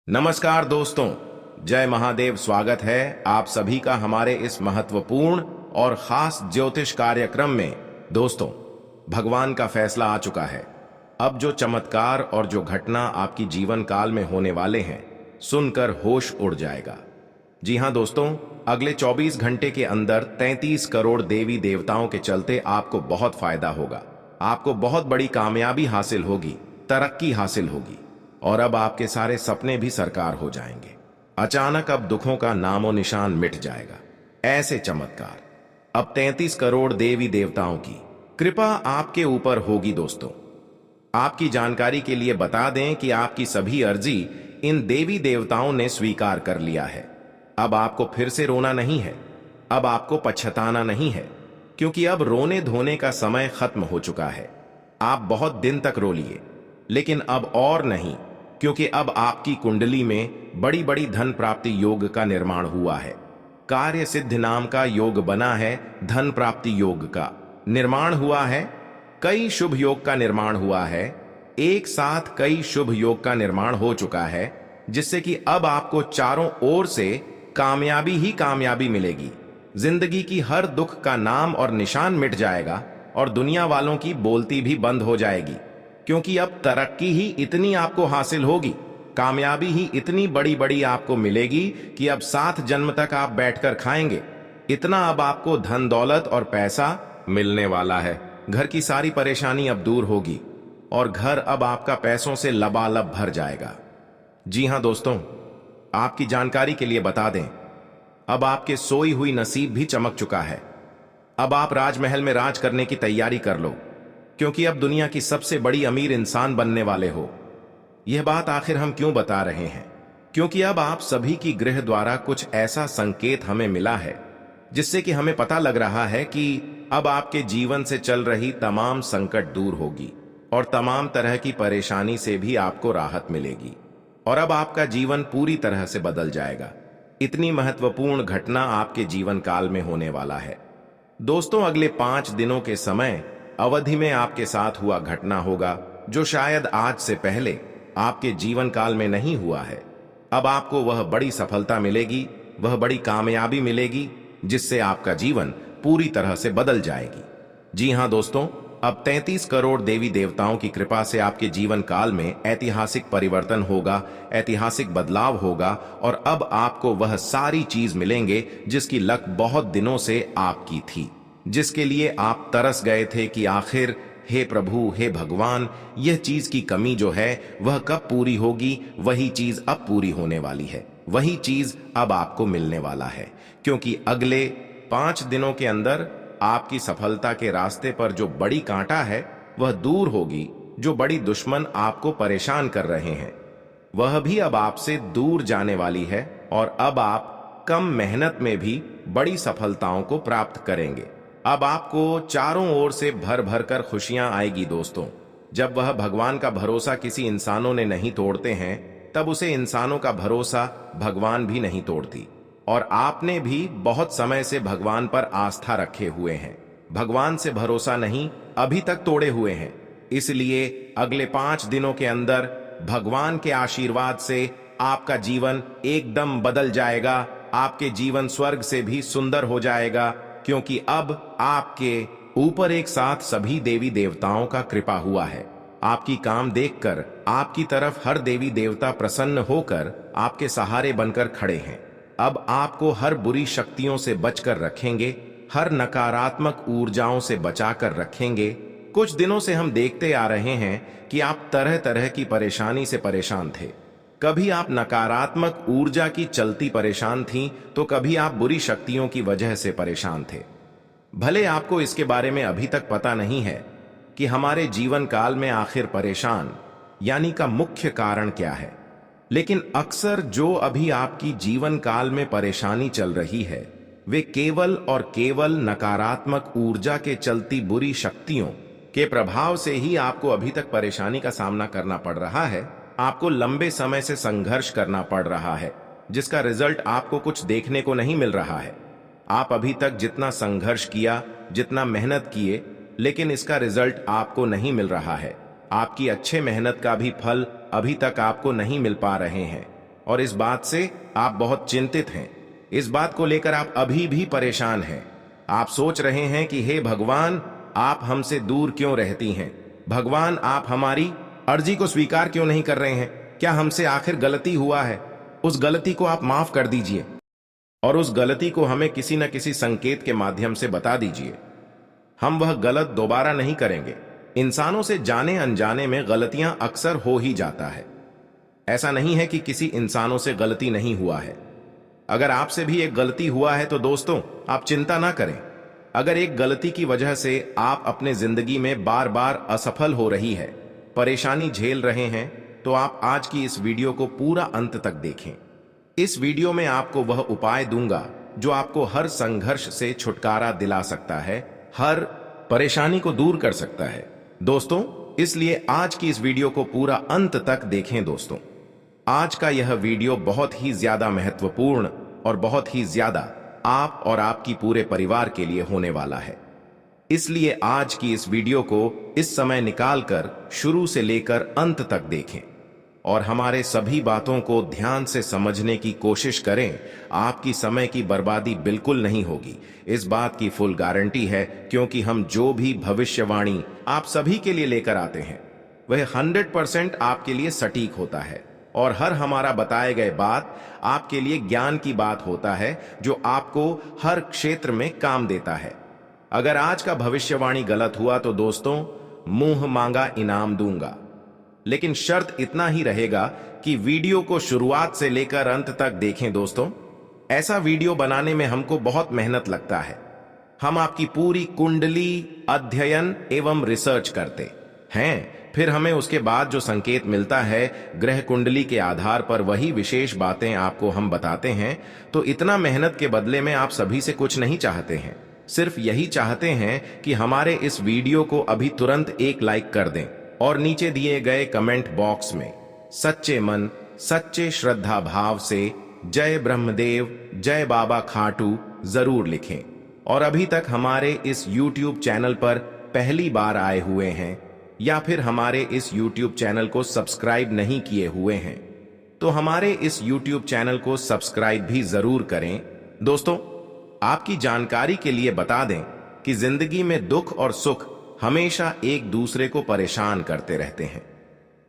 नमस्कार दोस्तों, जय महादेव। स्वागत है आप सभी का हमारे इस महत्वपूर्ण और खास ज्योतिष कार्यक्रम में। दोस्तों, भगवान का फैसला आ चुका है। अब जो चमत्कार और जो घटना आपकी जीवन काल में होने वाले हैं, सुनकर होश उड़ जाएगा। जी हां दोस्तों, अगले 24 घंटे के अंदर 33 करोड़ देवी देवताओं के चलते आपको बहुत फायदा होगा। आपको बहुत बड़ी कामयाबी हासिल होगी, तरक्की हासिल होगी और अब आपके सारे सपने भी साकार हो जाएंगे। अचानक अब दुखों का नामो निशान मिट जाएगा। ऐसे चमत्कार अब 33 करोड़ देवी देवताओं की कृपा आपके ऊपर होगी। दोस्तों, आपकी जानकारी के लिए बता दें कि आपकी सभी अर्जी इन देवी देवताओं ने स्वीकार कर लिया है। अब आपको फिर से रोना नहीं है, अब आपको पछताना नहीं है, क्योंकि अब रोने धोने का समय खत्म हो चुका है। आप बहुत दिन तक रो लिए, लेकिन अब और नहीं, क्योंकि अब आपकी कुंडली में बड़ी बड़ी धन प्राप्ति योग का निर्माण हुआ है। कार्य सिद्धि नाम का योग बना है, धन प्राप्ति योग का निर्माण हुआ है, कई शुभ योग का निर्माण हुआ है। एक साथ कई शुभ योग का निर्माण हो चुका है, जिससे कि अब आपको चारों ओर से कामयाबी ही कामयाबी मिलेगी। जिंदगी की हर दुख का नाम और निशान मिट जाएगा और दुनिया वालों की बोलती भी बंद हो जाएगी, क्योंकि अब तरक्की ही इतनी आपको हासिल होगी, कामयाबी ही इतनी बड़ी बड़ी आपको मिलेगी कि अब 7 जन्म तक आप बैठकर खाएंगे। इतना अब आपको धन दौलत और पैसा मिलने वाला है। घर की सारी परेशानी अब दूर होगी और घर अब आपका पैसों से लबालब भर जाएगा। जी हां दोस्तों, आपकी जानकारी के लिए बता दें, अब आपके सोई हुई नसीब भी चमक चुका है। अब आप राजमहल में राज करने की तैयारी कर लो, क्योंकि अब दुनिया की सबसे बड़ी अमीर इंसान बनने वाले हो। यह बात आखिर हम क्यों बता रहे हैं? क्योंकि अब आप सभी की गृह द्वारा कुछ ऐसा संकेत हमें मिला है, जिससे कि हमें पता लग रहा है कि अब आपके जीवन से चल रही तमाम संकट दूर होगी और तमाम तरह की परेशानी से भी आपको राहत मिलेगी और अब आपका जीवन पूरी तरह से बदल जाएगा। इतनी महत्वपूर्ण घटना आपके जीवन काल में होने वाला है। दोस्तों, अगले 5 दिनों के समय अवधि में आपके साथ हुआ घटना होगा, जो शायद आज से पहले आपके जीवन काल में नहीं हुआ है। अब आपको वह बड़ी सफलता मिलेगी, वह बड़ी कामयाबी मिलेगी, जिससे आपका जीवन पूरी तरह से बदल जाएगी। जी हां दोस्तों, अब 33 करोड़ देवी देवताओं की कृपा से आपके जीवन काल में ऐतिहासिक परिवर्तन होगा, ऐतिहासिक बदलाव होगा और अब आपको वह सारी चीज मिलेंगे जिसकी लक बहुत दिनों से आपकी थी, जिसके लिए आप तरस गए थे कि आखिर हे प्रभु, हे भगवान, यह चीज की कमी जो है वह कब पूरी होगी। वही चीज अब पूरी होने वाली है, वही चीज अब आपको मिलने वाला है, क्योंकि अगले 5 दिनों के अंदर आपकी सफलता के रास्ते पर जो बड़ी कांटा है वह दूर होगी। जो बड़ी दुश्मन आपको परेशान कर रहे हैं, वह भी अब आपसे दूर जाने वाली है और अब आप कम मेहनत में भी बड़ी सफलताओं को प्राप्त करेंगे। अब आपको चारों ओर से भर भर कर खुशियां आएगी। दोस्तों, जब वह भगवान का भरोसा किसी इंसानों ने नहीं तोड़ते हैं, तब उसे इंसानों का भरोसा भगवान भी नहीं तोड़ती। और आपने भी बहुत समय से भगवान पर आस्था रखे हुए हैं, भगवान से भरोसा नहीं अभी तक तोड़े हुए हैं। इसलिए अगले 5 दिनों के अंदर भगवान के आशीर्वाद से आपका जीवन एकदम बदल जाएगा। आपके जीवन स्वर्ग से भी सुंदर हो जाएगा, क्योंकि अब आपके ऊपर एक साथ सभी देवी देवताओं का कृपा हुआ है। आपकी काम देखकर आपकी तरफ हर देवी देवता प्रसन्न होकर आपके सहारे बनकर खड़े हैं। अब आपको हर बुरी शक्तियों से बचकर रखेंगे, हर नकारात्मक ऊर्जाओं से बचाकर रखेंगे। कुछ दिनों से हम देखते आ रहे हैं कि आप तरह तरह की परेशानी से परेशान थे। कभी आप नकारात्मक ऊर्जा की चलती परेशान थीं, तो कभी आप बुरी शक्तियों की वजह से परेशान थे। भले आपको इसके बारे में अभी तक पता नहीं है कि हमारे जीवन काल में आखिर परेशान यानी का मुख्य कारण क्या है, लेकिन अक्सर जो अभी आपकी जीवन काल में परेशानी चल रही है, वे केवल और केवल नकारात्मक ऊर्जा के चलती बुरी शक्तियों के प्रभाव से ही आपको अभी तक परेशानी का सामना करना पड़ रहा है। आपको लंबे समय से संघर्ष करना पड़ रहा है, जिसका रिजल्ट आपको कुछ देखने को नहीं मिल रहा है। आप अभी तक जितना संघर्ष किया, जितना मेहनत किए, लेकिन इसका रिजल्ट आपको नहीं मिल रहा है। आपकी अच्छे मेहनत का भी फल अभी तक आपको नहीं मिल पा रहे हैं। और इस बात से आप बहुत चिंतित हैं। इस बात को लेकर आप अभी भी परेशान हैं। आप सोच रहे हैं कि हे भगवान, आप हमसे दूर क्यों रहती हैं? भगवान, आप हमारी अर्जी को स्वीकार क्यों नहीं कर रहे हैं? क्या हमसे आखिर गलती हुआ है? उस गलती को आप माफ कर दीजिए और उस गलती को हमें किसी न किसी संकेत के माध्यम से बता दीजिए। हम वह गलत दोबारा नहीं करेंगे। इंसानों से जाने अनजाने में गलतियां अक्सर हो ही जाता है। ऐसा नहीं है कि किसी इंसानों से गलती नहीं हुआ है। अगर आपसे भी एक गलती हुआ है तो दोस्तों, आप चिंता ना करें। अगर एक गलती की वजह से आप अपने जिंदगी में बार बार असफल हो रही है, परेशानी झेल रहे हैं, तो आप आज की इस वीडियो को पूरा अंत तक देखें। इस वीडियो में आपको वह उपाय दूंगा जो आपको हर संघर्ष से छुटकारा दिला सकता है, हर परेशानी को दूर कर सकता है दोस्तों। इसलिए आज की इस वीडियो को पूरा अंत तक देखें दोस्तों। आज का यह वीडियो बहुत ही ज्यादा महत्वपूर्ण और बहुत ही ज्यादा आप और आपकी पूरे परिवार के लिए होने वाला है। इसलिए आज की इस वीडियो को इस समय निकालकर शुरू से लेकर अंत तक देखें और हमारे सभी बातों को ध्यान से समझने की कोशिश करें। आपकी समय की बर्बादी बिल्कुल नहीं होगी, इस बात की फुल गारंटी है, क्योंकि हम जो भी भविष्यवाणी आप सभी के लिए लेकर आते हैं वह 100% आपके लिए सटीक होता है और हर हमारा बताए गए बात आपके लिए ज्ञान की बात होता है जो आपको हर क्षेत्र में काम देता है। अगर आज का भविष्यवाणी गलत हुआ तो दोस्तों, मुंह मांगा इनाम दूंगा, लेकिन शर्त इतना ही रहेगा कि वीडियो को शुरुआत से लेकर अंत तक देखें दोस्तों। ऐसा वीडियो बनाने में हमको बहुत मेहनत लगता है। हम आपकी पूरी कुंडली अध्ययन एवं रिसर्च करते हैं, फिर हमें उसके बाद जो संकेत मिलता है ग्रह कुंडली के आधार पर वही विशेष बातें आपको हम बताते हैं। तो इतना मेहनत के बदले में आप सभी से कुछ नहीं चाहते हैं, सिर्फ यही चाहते हैं कि हमारे इस वीडियो को अभी तुरंत एक लाइक कर दें और नीचे दिए गए कमेंट बॉक्स में सच्चे मन सच्चे श्रद्धा भाव से जय ब्रह्मदेव जय बाबा खाटू जरूर लिखें। और अभी तक हमारे इस YouTube चैनल पर पहली बार आए हुए हैं या फिर हमारे इस YouTube चैनल को सब्सक्राइब नहीं किए हुए हैं तो हमारे इस YouTube चैनल को सब्सक्राइब भी जरूर करें। दोस्तों, आपकी जानकारी के लिए बता दें कि जिंदगी में दुख और सुख हमेशा एक दूसरे को परेशान करते रहते हैं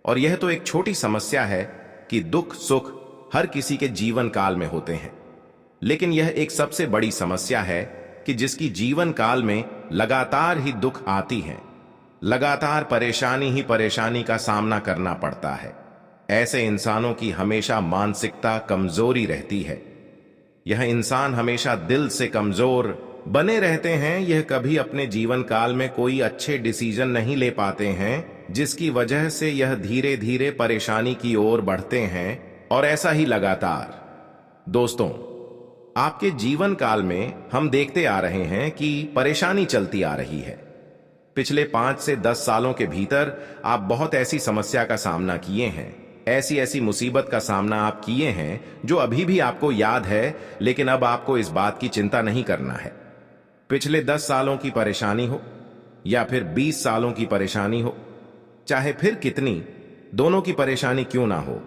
और यह तो एक छोटी समस्या है कि दुख सुख हर किसी के जीवन काल में होते हैं, लेकिन यह एक सबसे बड़ी समस्या है कि जिसकी जीवन काल में लगातार ही दुख आती है, लगातार परेशानी ही परेशानी का सामना करना पड़ता है। ऐसे इंसानों की हमेशा मानसिकता कमजोरी रहती है। यह इंसान हमेशा दिल से कमजोर बने रहते हैं। यह कभी अपने जीवन काल में कोई अच्छे डिसीजन नहीं ले पाते हैं, जिसकी वजह से यह धीरे धीरे परेशानी की ओर बढ़ते हैं और ऐसा ही लगातार। दोस्तों, आपके जीवन काल में हम देखते आ रहे हैं कि परेशानी चलती आ रही है। पिछले 5 से 10 सालों के भीतर आप बहुत ऐसी समस्या का सामना किए हैं, ऐसी ऐसी मुसीबत का सामना आप किए हैं जो अभी भी आपको याद है, लेकिन अब आपको इस बात की चिंता नहीं करना है। पिछले 10 सालों की परेशानी हो या फिर 20 सालों की परेशानी हो, चाहे फिर कितनी दोनों की परेशानी क्यों ना हो,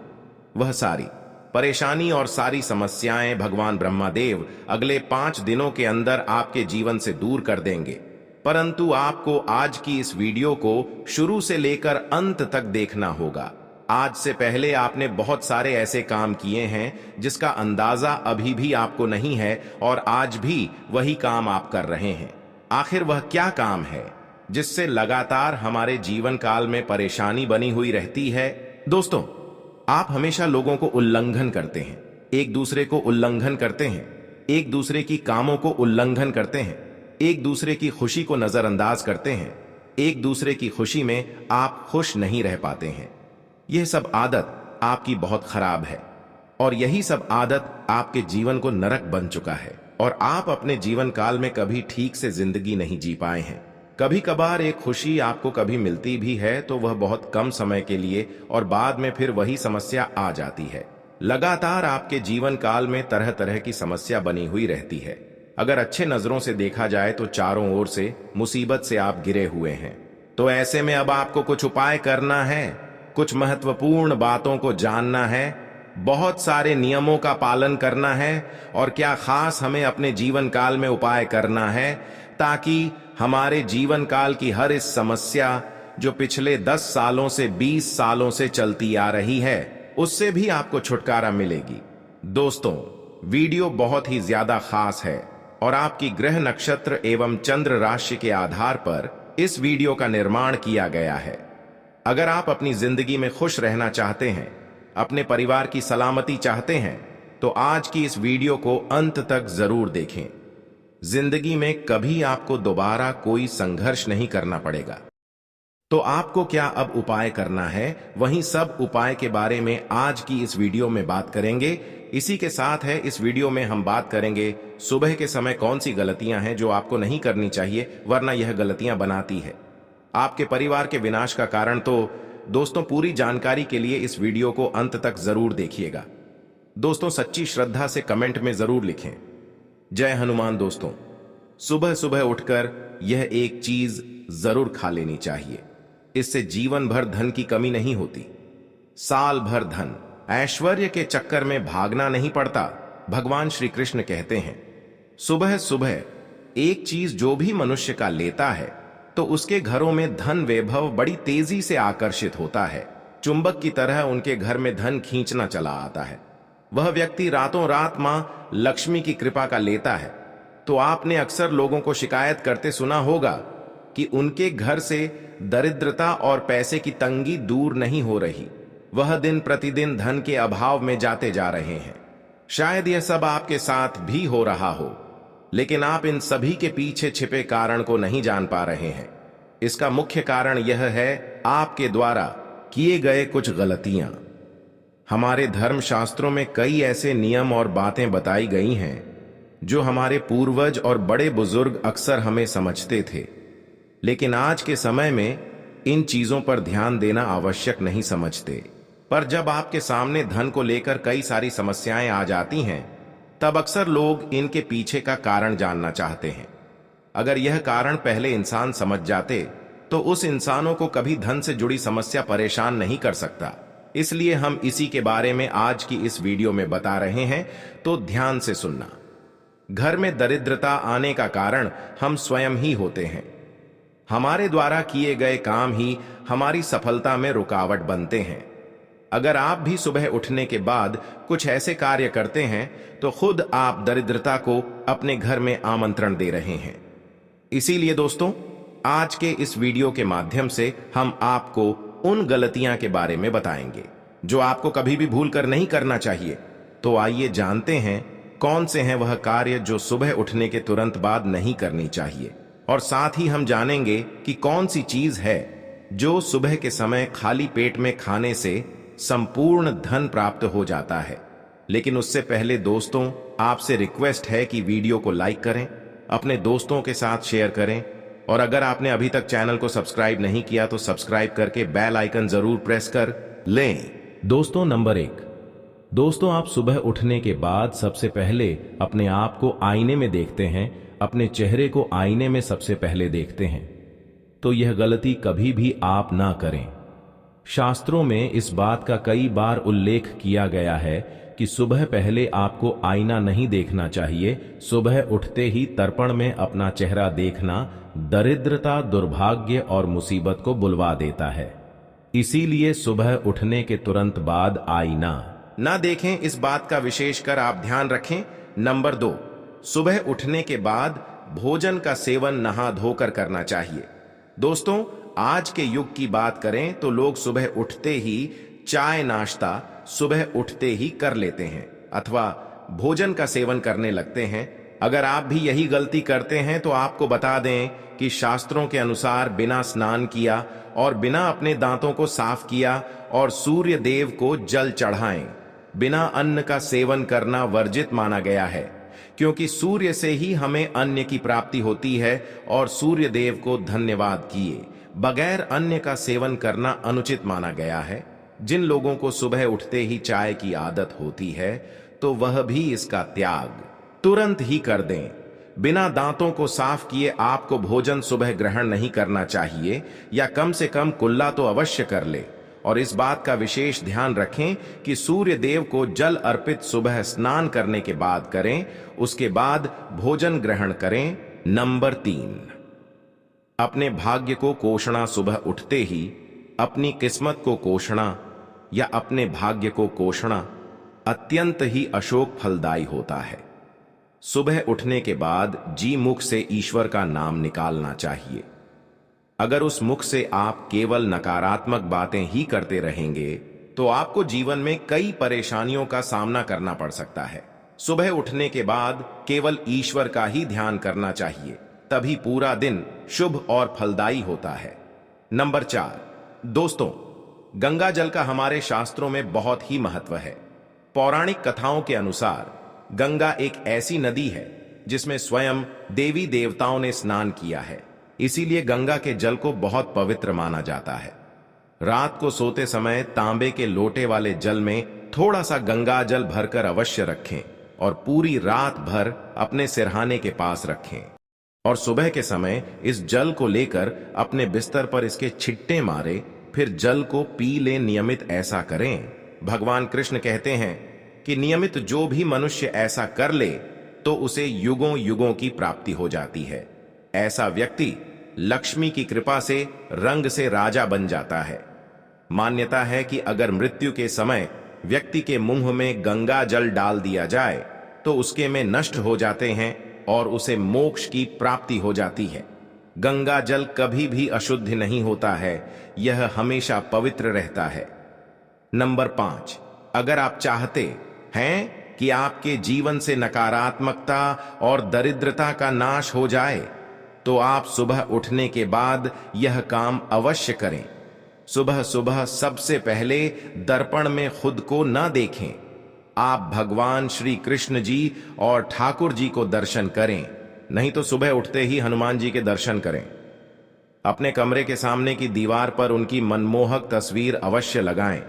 वह सारी परेशानी और सारी समस्याएं भगवान ब्रह्मादेव अगले 5 दिनों के अंदर आपके जीवन से दूर कर देंगे। परंतु आपको आज की इस वीडियो को शुरू से लेकर अंत तक देखना होगा। आज से पहले आपने बहुत सारे ऐसे काम किए हैं जिसका अंदाजा अभी भी आपको नहीं है और आज भी वही काम आप कर रहे हैं। आखिर वह क्या काम है जिससे लगातार हमारे जीवन काल में परेशानी बनी हुई रहती है? दोस्तों, आप हमेशा लोगों को उल्लंघन करते हैं, एक दूसरे को उल्लंघन करते हैं, एक दूसरे की कामों को उल्लंघन करते हैं, एक दूसरे की खुशी को नजरअंदाज करते हैं, एक दूसरे की खुशी में आप खुश नहीं रह पाते हैं। यह सब आदत आपकी बहुत खराब है और यही सब आदत आपके जीवन को नरक बन चुका है और आप अपने जीवन काल में कभी ठीक से जिंदगी नहीं जी पाए हैं। कभी कभार एक खुशी आपको कभी मिलती भी है तो वह बहुत कम समय के लिए और बाद में फिर वही समस्या आ जाती है। लगातार आपके जीवन काल में तरह तरह की समस्या बनी हुई रहती है। अगर अच्छे नजरों से देखा जाए तो चारों ओर से मुसीबत से आप घिरे हुए हैं। तो ऐसे में अब आपको कुछ उपाय करना है, कुछ महत्वपूर्ण बातों को जानना है बहुत सारे नियमों का पालन करना है और क्या खास हमें अपने जीवन काल में उपाय करना है ताकि हमारे जीवन काल की हर इस समस्या जो पिछले 10 सालों से 20 सालों से चलती आ रही है उससे भी आपको छुटकारा मिलेगी। दोस्तों, वीडियो बहुत ही ज्यादा खास है और आपकी ग्रह नक्षत्र एवं चंद्र राशि के आधार पर इस वीडियो का निर्माण किया गया है। अगर आप अपनी जिंदगी में खुश रहना चाहते हैं, अपने परिवार की सलामती चाहते हैं, तो आज की इस वीडियो को अंत तक जरूर देखें। जिंदगी में कभी आपको दोबारा कोई संघर्ष नहीं करना पड़ेगा। तो आपको क्या अब उपाय करना है, वहीं सब उपाय के बारे में आज की इस वीडियो में बात करेंगे। इसी के साथ है इस वीडियो में हम बात करेंगे सुबह के समय कौन सी गलतियां हैं जो आपको नहीं करनी चाहिए, वरना यह गलतियां बनाती है आपके परिवार के विनाश का कारण। तो दोस्तों, पूरी जानकारी के लिए इस वीडियो को अंत तक जरूर देखिएगा। दोस्तों, सच्ची श्रद्धा से कमेंट में जरूर लिखें जय हनुमान। दोस्तों, सुबह सुबह उठकर यह एक चीज जरूर खा लेनी चाहिए। इससे जीवन भर धन की कमी नहीं होती। साल भर धन ऐश्वर्य के चक्कर में भागना नहीं पड़ता। भगवान श्री कृष्ण कहते हैं, सुबह सुबह एक चीज जो भी मनुष्य का लेता है तो उसके घरों में धन वैभव बड़ी तेजी से आकर्षित होता है। चुंबक की तरह उनके घर में धन खींचना चला आता है। वह व्यक्ति रातों रात मां लक्ष्मी की कृपा का लेता है तो आपने अक्सर लोगों को शिकायत करते सुना होगा कि उनके घर से दरिद्रता और पैसे की तंगी दूर नहीं हो रही। वह दिन प्रतिदिन धन के अभाव में जाते जा रहे हैं। शायद यह सब आपके साथ भी हो रहा हो, लेकिन आप इन सभी के पीछे छिपे कारण को नहीं जान पा रहे हैं। इसका मुख्य कारण यह है आपके द्वारा किए गए कुछ गलतियां। हमारे धर्म शास्त्रों में कई ऐसे नियम और बातें बताई गई हैं जो हमारे पूर्वज और बड़े बुजुर्ग अक्सर हमें समझते थे, लेकिन आज के समय में इन चीजों पर ध्यान देना आवश्यक नहीं समझते। पर जब आपके सामने धन को लेकर कई सारी समस्याएं आ जाती हैं, तब अक्सर लोग इनके पीछे का कारण जानना चाहते हैं। अगर यह कारण पहले इंसान समझ जाते तो उस इंसानों को कभी धन से जुड़ी समस्या परेशान नहीं कर सकता। इसलिए हम इसी के बारे में आज की इस वीडियो में बता रहे हैं, तो ध्यान से सुनना। घर में दरिद्रता आने का कारण हम स्वयं ही होते हैं। हमारे द्वारा किए गए काम ही हमारी सफलता में रुकावट बनते हैं। अगर आप भी सुबह उठने के बाद कुछ ऐसे कार्य करते हैं तो खुद आप दरिद्रता को अपने घर में आमंत्रण दे रहे हैं। इसीलिए दोस्तों, आज के इस वीडियो के माध्यम से हम आपको उन गलतियां के बारे में बताएंगे जो आपको कभी भी भूल कर नहीं करना चाहिए। तो आइए जानते हैं कौन से हैं वह कार्य जो सुबह उठने के तुरंत बाद नहीं करनी चाहिए, और साथ ही हम जानेंगे कि कौन सी चीज है जो सुबह के समय खाली पेट में खाने से संपूर्ण धन प्राप्त हो जाता है। लेकिन उससे पहले दोस्तों, आपसे रिक्वेस्ट है कि वीडियो को लाइक करें, अपने दोस्तों के साथ शेयर करें, और अगर आपने अभी तक चैनल को सब्सक्राइब नहीं किया तो सब्सक्राइब करके बेल आइकन जरूर प्रेस कर लें। दोस्तों, नंबर 1, दोस्तों, आप सुबह उठने के बाद सबसे पहले अपने आप को आईने में देखते हैं, अपने चेहरे को आईने में सबसे पहले देखते हैं। तो यह गलती कभी भी आप ना करें। शास्त्रों में इस बात का कई बार उल्लेख किया गया है कि सुबह पहले आपको आईना नहीं देखना चाहिए। सुबह उठते ही तर्पण में अपना चेहरा देखना दरिद्रता, दुर्भाग्य और मुसीबत को बुलवा देता है। इसीलिए सुबह उठने के तुरंत बाद आईना ना देखें। इस बात का विशेषकर आप ध्यान रखें। नंबर 2, सुबह उठने के बाद भोजन का सेवन नहा धोकर करना चाहिए। दोस्तों, आज के युग की बात करें तो लोग सुबह उठते ही चाय नाश्ता सुबह उठते ही कर लेते हैं अथवा भोजन का सेवन करने लगते हैं। अगर आप भी यही गलती करते हैं तो आपको बता दें कि शास्त्रों के अनुसार बिना स्नान किया और बिना अपने दांतों को साफ किया और सूर्य देव को जल चढ़ाएं, बिना अन्न का सेवन करना वर्जित माना गया है, क्योंकि सूर्य से ही हमें अन्न की प्राप्ति होती है और सूर्य देव को धन्यवाद किए बगैर अन्न का सेवन करना अनुचित माना गया है। जिन लोगों को सुबह उठते ही चाय की आदत होती है तो वह भी इसका त्याग तुरंत ही कर दें। बिना दांतों को साफ किए आपको भोजन सुबह ग्रहण नहीं करना चाहिए, या कम से कम कुल्ला तो अवश्य कर ले। और इस बात का विशेष ध्यान रखें कि सूर्य देव को जल अर्पित सुबह स्नान करने के बाद करें, उसके बाद भोजन ग्रहण करें। नंबर 3, अपने भाग्य को कोषणा सुबह उठते ही, अपनी किस्मत को कोषणा या अपने भाग्य को कोषणा अत्यंत ही अशोक फलदायी होता है। सुबह उठने के बाद जी मुख से ईश्वर का नाम निकालना चाहिए। अगर उस मुख से आप केवल नकारात्मक बातें ही करते रहेंगे तो आपको जीवन में कई परेशानियों का सामना करना पड़ सकता है। सुबह उठने के बाद केवल ईश्वर का ही ध्यान करना चाहिए, तभी पूरा दिन शुभ और फलदायी होता है। नंबर 4, दोस्तों, गंगा जल का हमारे शास्त्रों में बहुत ही महत्व है। पौराणिक कथाओं के अनुसार गंगा एक ऐसी नदी है जिसमें स्वयं देवी देवताओं ने स्नान किया है, इसीलिए गंगा के जल को बहुत पवित्र माना जाता है। रात को सोते समय तांबे के लोटे वाले जल में थोड़ा सा गंगा जल भरकर अवश्य रखें और पूरी रात भर अपने सिरहाने के पास रखें और सुबह के समय इस जल को लेकर अपने बिस्तर पर इसके छिट्टे मारे, फिर जल को पी ले। नियमित ऐसा करें। भगवान कृष्ण कहते हैं कि नियमित जो भी मनुष्य ऐसा कर ले तो उसे युगों युगों की प्राप्ति हो जाती है। ऐसा व्यक्ति लक्ष्मी की कृपा से रंग से राजा बन जाता है। मान्यता है कि अगर मृत्यु के समय व्यक्ति के मुंह में गंगा जल डाल दिया जाए तो उसके में नष्ट हो जाते हैं और उसे मोक्ष की प्राप्ति हो जाती है। गंगा जल कभी भी अशुद्ध नहीं होता है, यह हमेशा पवित्र रहता है। नंबर 5, अगर आप चाहते हैं कि आपके जीवन से नकारात्मकता और दरिद्रता का नाश हो जाए तो आप सुबह उठने के बाद यह काम अवश्य करें। सुबह सुबह सबसे पहले दर्पण में खुद को न देखें। आप भगवान श्री कृष्ण जी और ठाकुर जी को दर्शन करें, नहीं तो सुबह उठते ही हनुमान जी के दर्शन करें। अपने कमरे के सामने की दीवार पर उनकी मनमोहक तस्वीर अवश्य लगाएं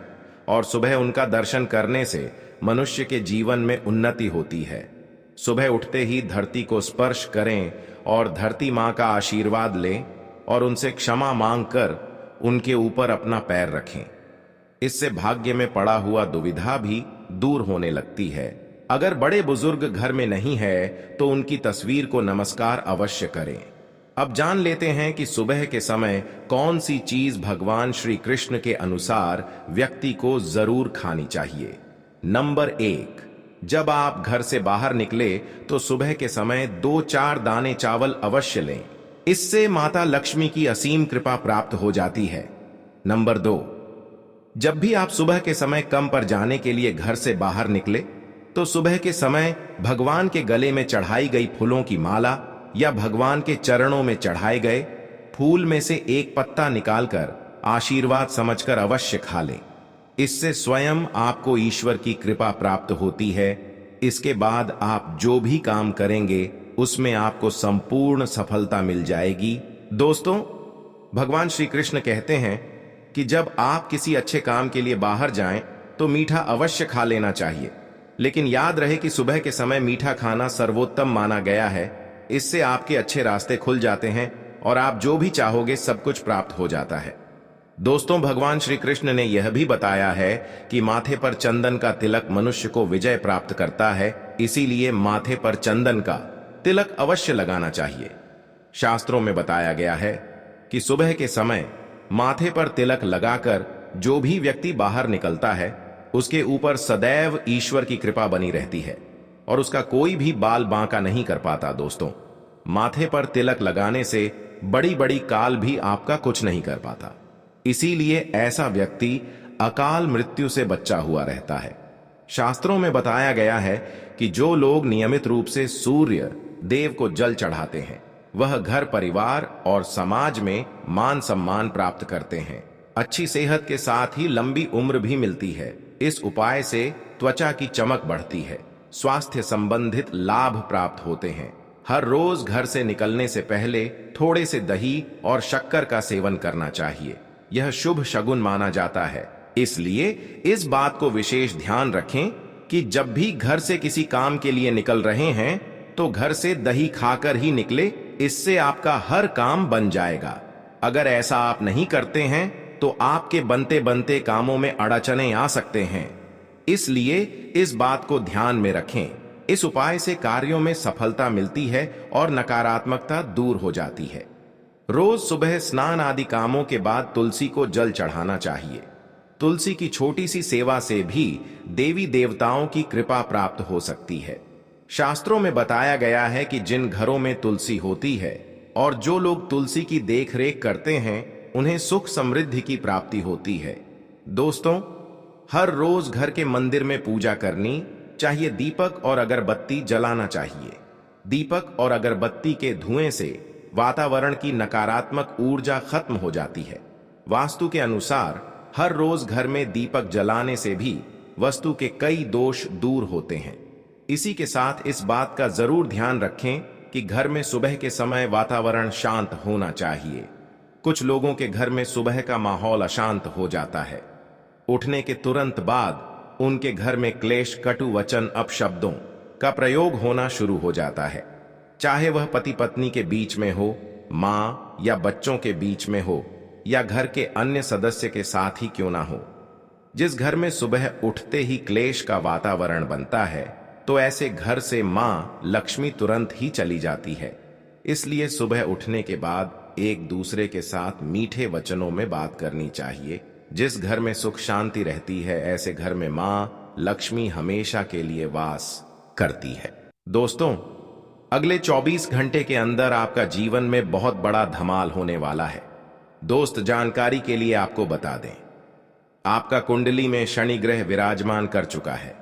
और सुबह उनका दर्शन करने से मनुष्य के जीवन में उन्नति होती है। सुबह उठते ही धरती को स्पर्श करें और धरती मां का आशीर्वाद लें और उनसे क्षमा मांगकर उनके ऊपर अपना पैर रखें। इससे भाग्य में पड़ा हुआ दुविधा भी दूर होने लगती है। अगर बड़े बुजुर्ग घर में नहीं है तो उनकी तस्वीर को नमस्कार अवश्य करें। अब जान लेते हैं कि सुबह के समय कौन सी चीज भगवान श्री कृष्ण के अनुसार व्यक्ति को जरूर खानी चाहिए। नंबर 1, जब आप घर से बाहर निकले तो सुबह के समय 2-4 दाने चावल अवश्य लें। इससे माता लक्ष्मी की असीम कृपा प्राप्त हो जाती है। नंबर 2, जब भी आप सुबह के समय काम पर जाने के लिए घर से बाहर निकले तो सुबह के समय भगवान के गले में चढ़ाई गई फूलों की माला या भगवान के चरणों में चढ़ाए गए फूल में से एक पत्ता निकालकर आशीर्वाद समझकर अवश्य खा लें। इससे स्वयं आपको ईश्वर की कृपा प्राप्त होती है। इसके बाद आप जो भी काम करेंगे उसमें आपको संपूर्ण सफलता मिल जाएगी। दोस्तों, भगवान श्री कृष्ण कहते हैं कि जब आप किसी अच्छे काम के लिए बाहर जाएं तो मीठा अवश्य खा लेना चाहिए, लेकिन याद रहे कि सुबह के समय मीठा खाना सर्वोत्तम माना गया है। इससे आपके अच्छे रास्ते खुल जाते हैं और आप जो भी चाहोगे सब कुछ प्राप्त हो जाता है। दोस्तों, भगवान श्री कृष्ण ने यह भी बताया है कि माथे पर चंदन का तिलक मनुष्य को विजय प्राप्त करता है, इसीलिए माथे पर चंदन का तिलक अवश्य लगाना चाहिए। शास्त्रों में बताया गया है कि सुबह के समय माथे पर तिलक लगाकर जो भी व्यक्ति बाहर निकलता है उसके ऊपर सदैव ईश्वर की कृपा बनी रहती है और उसका कोई भी बाल बांका नहीं कर पाता। दोस्तों, माथे पर तिलक लगाने से बड़ी बड़ी काल भी आपका कुछ नहीं कर पाता, इसीलिए ऐसा व्यक्ति अकाल मृत्यु से बचा हुआ रहता है। शास्त्रों में बताया गया है कि जो लोग नियमित रूप से सूर्य देव को जल चढ़ाते हैं वह घर परिवार और समाज में मान सम्मान प्राप्त करते हैं। अच्छी सेहत के साथ ही लंबी उम्र भी मिलती है। इस उपाय से त्वचा की चमक बढ़ती है, स्वास्थ्य संबंधित लाभ प्राप्त होते हैं। हर रोज घर से निकलने से पहले थोड़े से दही और शक्कर का सेवन करना चाहिए, यह शुभ शगुन माना जाता है। इसलिए इस बात को विशेष ध्यान रखें कि जब भी घर से किसी काम के लिए निकल रहे हैं तो घर से दही खाकर ही निकले, इससे आपका हर काम बन जाएगा। अगर ऐसा आप नहीं करते हैं तो आपके बनते बनते कामों में अड़चने आ सकते हैं। इसलिए इस बात को ध्यान में रखें। इस उपाय से कार्यों में सफलता मिलती है और नकारात्मकता दूर हो जाती है। रोज सुबह स्नान आदि कामों के बाद तुलसी को जल चढ़ाना चाहिए। तुलसी की छोटी सी सेवा से भी देवी देवताओं की कृपा प्राप्त हो सकती है। शास्त्रों में बताया गया है कि जिन घरों में तुलसी होती है और जो लोग तुलसी की देखरेख करते हैं, उन्हें सुख समृद्धि की प्राप्ति होती है। दोस्तों, हर रोज घर के मंदिर में पूजा करनी चाहिए। दीपक और अगरबत्ती जलाना चाहिए। दीपक और अगरबत्ती के धुएं से वातावरण की नकारात्मक ऊर्जा खत्म हो जाती है। वास्तु के अनुसार हर रोज घर में दीपक जलाने से भी वस्तु के कई दोष दूर होते हैं। इसी के साथ इस बात का जरूर ध्यान रखें कि घर में सुबह के समय वातावरण शांत होना चाहिए। कुछ लोगों के घर में सुबह का माहौल अशांत हो जाता है। उठने के तुरंत बाद उनके घर में क्लेश, कटु वचन, अपशब्दों का प्रयोग होना शुरू हो जाता है। चाहे वह पति पत्नी के बीच में हो, मां या बच्चों के बीच में हो, या घर के अन्य सदस्य के साथ ही क्यों ना हो। जिस घर में सुबह उठते ही क्लेश का वातावरण बनता है, तो ऐसे घर से मां लक्ष्मी तुरंत ही चली जाती है। इसलिए सुबह उठने के बाद एक दूसरे के साथ मीठे वचनों में बात करनी चाहिए। जिस घर में सुख शांति रहती है, ऐसे घर में मां लक्ष्मी हमेशा के लिए वास करती है। दोस्तों, अगले 24 घंटे के अंदर आपका जीवन में बहुत बड़ा धमाल होने वाला है। दोस्त, जानकारी के लिए आपको बता दें, आपका कुंडली में शनि ग्रह विराजमान कर चुका है।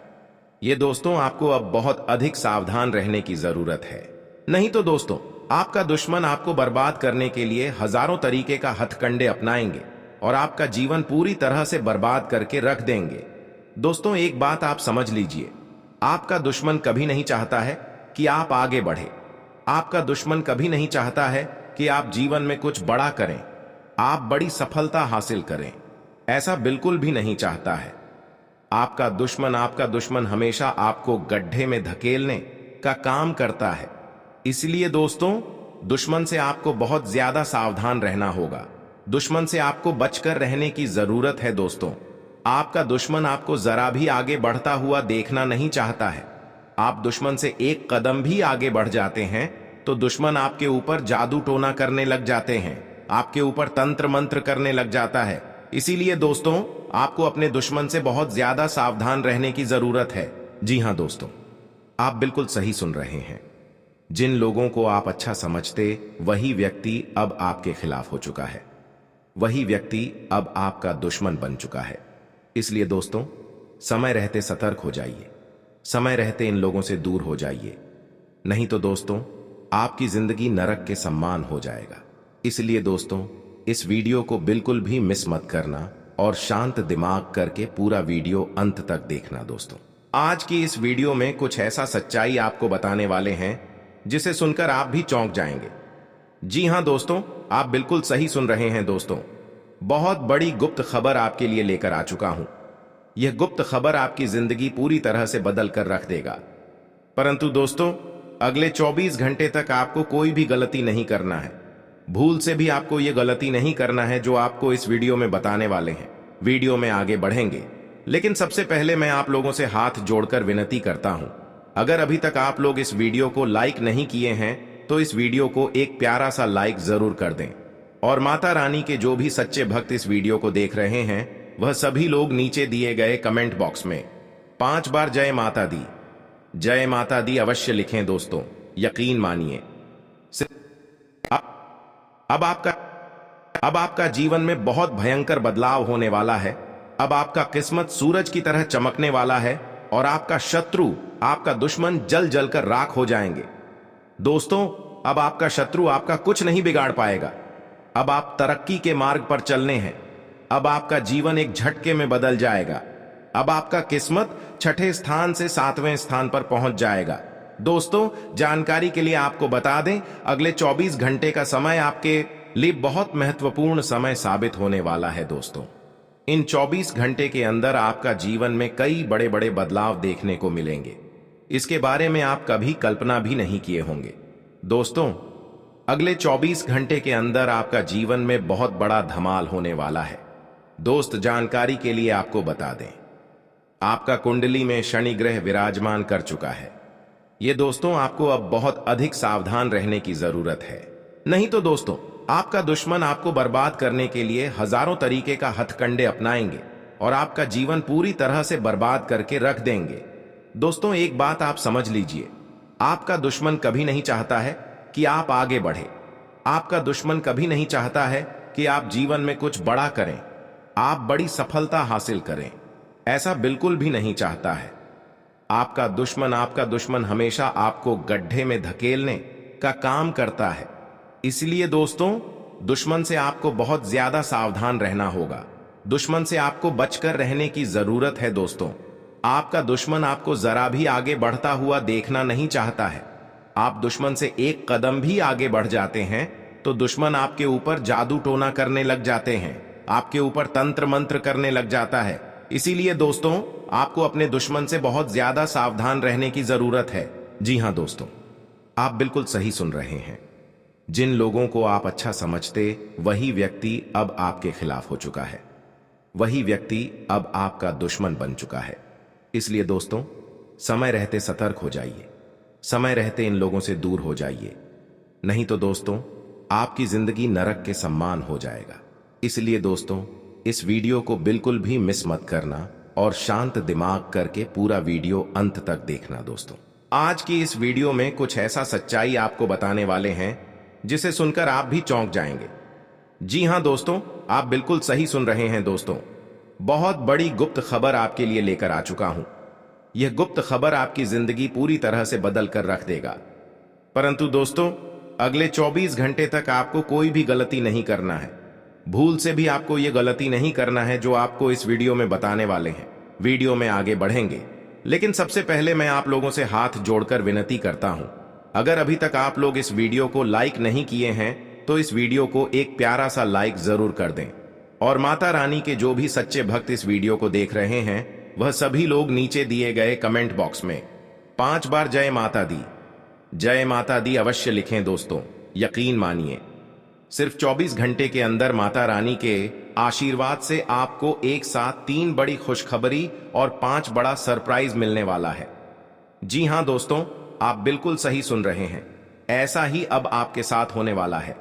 ये दोस्तों, आपको अब बहुत अधिक सावधान रहने की जरूरत है। नहीं तो दोस्तों, आपका दुश्मन आपको बर्बाद करने के लिए हजारों तरीके का हथकंडे अपनाएंगे और आपका जीवन पूरी तरह से बर्बाद करके रख देंगे। दोस्तों, एक बात आप समझ लीजिए, आपका दुश्मन कभी नहीं चाहता है कि आप आगे बढ़े। आपका दुश्मन कभी नहीं चाहता है कि आप जीवन में कुछ बड़ा करें, आप बड़ी सफलता हासिल करें। ऐसा बिल्कुल भी नहीं चाहता है। आपका दुश्मन हमेशा आपको गड्ढे में धकेलने का काम करता है। इसलिए दोस्तों, दुश्मन से आपको बहुत ज्यादा सावधान रहना होगा। दुश्मन से आपको बचकर रहने की जरूरत है। दोस्तों, आपका दुश्मन आपको जरा भी आगे बढ़ता हुआ देखना नहीं चाहता है। आप दुश्मन से एक कदम भी आगे बढ़ जाते हैं तो दुश्मन आपके ऊपर जादू टोना करने लग जाते हैं, आपके ऊपर तंत्र मंत्र करने लग जाता है। इसीलिए दोस्तों, आपको अपने दुश्मन से बहुत ज्यादा सावधान रहने की जरूरत है। जी हां दोस्तों, आप बिल्कुल सही सुन रहे हैं। जिन लोगों को आप अच्छा समझते, वही व्यक्ति अब आपके खिलाफ हो चुका है। वही व्यक्ति अब आपका दुश्मन बन चुका है। इसलिए दोस्तों, समय रहते सतर्क हो जाइए। समय रहते इन लोगों से दूर हो जाइए, नहीं तो दोस्तों, आपकी जिंदगी नरक के समान हो जाएगा। इसलिए दोस्तों, इस वीडियो को बिल्कुल भी मिस मत करना और शांत दिमाग करके पूरा वीडियो अंत तक देखना। दोस्तों, आज की इस वीडियो में कुछ ऐसा सच्चाई आपको बताने वाले हैं जिसे सुनकर आप भी चौंक जाएंगे। जी हां दोस्तों, आप बिल्कुल सही सुन रहे हैं। दोस्तों, बहुत बड़ी गुप्त खबर आपके लिए लेकर आ चुका हूं। यह गुप्त खबर आपकी जिंदगी पूरी तरह से बदल कर रख देगा। परंतु दोस्तों, अगले 24 घंटे तक आपको कोई भी गलती नहीं करना है। भूल से भी आपको यह गलती नहीं करना है जो आपको इस वीडियो में बताने वाले हैं। वीडियो में आगे बढ़ेंगे, लेकिन सबसे पहले मैं आप लोगों से हाथ जोड़कर विनती करता हूं, अगर अभी तक आप लोग इस वीडियो को लाइक नहीं किए हैं तो इस वीडियो को एक प्यारा सा लाइक जरूर कर दें। और माता रानी के जो भी सच्चे भक्त इस वीडियो को देख रहे हैं, वह सभी लोग नीचे दिए गए कमेंट बॉक्स में 5 बार जय माता दी अवश्य लिखें। दोस्तों, यकीन मानिए, अब आपका जीवन में बहुत भयंकर बदलाव होने वाला है। अब आपका किस्मत सूरज की तरह चमकने वाला है और आपका शत्रु, आपका दुश्मन जल जल कर राख हो जाएंगे। दोस्तों, अब आपका शत्रु आपका कुछ नहीं बिगाड़ पाएगा। अब आप तरक्की के मार्ग पर चलने हैं। अब आपका जीवन एक झटके में बदल जाएगा। अब आपका किस्मत 6ठे स्थान से 7वें स्थान पर पहुंच जाएगा। दोस्तों, जानकारी के लिए आपको बता दें, अगले 24 घंटे का समय आपके लिए बहुत महत्वपूर्ण समय साबित होने वाला है। दोस्तों, इन 24 घंटे के अंदर आपका जीवन में कई बड़े बड़े बदलाव देखने को मिलेंगे। इसके बारे में आप कभी कल्पना भी नहीं किए होंगे। दोस्तों, अगले 24 घंटे के अंदर आपका जीवन में बहुत बड़ा धमाल होने वाला है। दोस्त, जानकारी के लिए आपको बता दें, आपका कुंडली में शनि ग्रह विराजमान कर चुका है। ये दोस्तों, आपको अब बहुत अधिक सावधान रहने की जरूरत है। नहीं तो दोस्तों, आपका दुश्मन आपको बर्बाद करने के लिए हजारों तरीके का हथकंडे अपनाएंगे और आपका जीवन पूरी तरह से बर्बाद करके रख देंगे। दोस्तों, एक बात आप समझ लीजिए, आपका दुश्मन कभी नहीं चाहता है कि आप आगे बढ़े। आपका दुश्मन कभी नहीं चाहता है कि आप जीवन में कुछ बड़ा करें, आप बड़ी सफलता हासिल करें। ऐसा बिल्कुल भी नहीं चाहता है। आपका दुश्मन हमेशा आपको गड्ढे में धकेलने का काम करता है। इसलिए दोस्तों, दुश्मन से आपको बहुत ज्यादा सावधान रहना होगा। दुश्मन से आपको बचकर रहने की जरूरत है। दोस्तों, आपका दुश्मन आपको जरा भी आगे बढ़ता हुआ देखना नहीं चाहता है। आप दुश्मन से एक कदम भी आगे बढ़ जाते हैं तो दुश्मन आपके ऊपर जादू टोना करने लग जाते हैं, आपके ऊपर तंत्र मंत्र करने लग जाता है। इसीलिए दोस्तों, आपको अपने दुश्मन से बहुत ज्यादा सावधान रहने की जरूरत है। जी हां दोस्तों, आप बिल्कुल सही सुन रहे हैं। जिन लोगों को आप अच्छा समझते, वही व्यक्ति अब आपके खिलाफ हो चुका है। वही व्यक्ति अब आपका दुश्मन बन चुका है। इसलिए दोस्तों, समय रहते सतर्क हो जाइए, समय रहते इन लोगों से दूर हो जाइए। नहीं तो दोस्तों, आपकी जिंदगी नरक के समान हो जाएगा। इसलिए दोस्तों, इस वीडियो को बिल्कुल भी मिस मत करना और शांत दिमाग करके पूरा वीडियो अंत तक देखना। दोस्तों, आज की इस वीडियो में कुछ ऐसा सच्चाई आपको बताने वाले हैं जिसे सुनकर आप भी चौंक जाएंगे। जी हां दोस्तों, आप बिल्कुल सही सुन रहे हैं। दोस्तों, बहुत बड़ी गुप्त खबर आपके लिए लेकर आ चुका हूं। यह गुप्त खबर आपकी जिंदगी पूरी तरह से बदल कर रख देगा। परंतु दोस्तों, अगले 24 घंटे तक आपको कोई भी गलती नहीं करना है। भूल से भी आपको यह गलती नहीं करना है जो आपको इस वीडियो में बताने वाले हैं। वीडियो में आगे बढ़ेंगे, लेकिन सबसे पहले मैं आप लोगों से हाथ जोड़कर विनती करता हूं, अगर अभी तक आप लोग इस वीडियो को लाइक नहीं किए हैं तो इस वीडियो को एक प्यारा सा लाइक जरूर कर दें। और माता रानी के जो भी सच्चे भक्त इस वीडियो को देख रहे हैं, वह सभी लोग नीचे दिए गए कमेंट बॉक्स में 5 बार जय माता दी अवश्य लिखें। दोस्तों, यकीन मानिए, सिर्फ 24 घंटे के अंदर माता रानी के आशीर्वाद से आपको एक साथ 3 बड़ी खुशखबरी और 5 बड़ा सरप्राइज मिलने वाला है। जी हां दोस्तों, आप बिल्कुल सही सुन रहे हैं। ऐसा ही अब आपके साथ होने वाला है।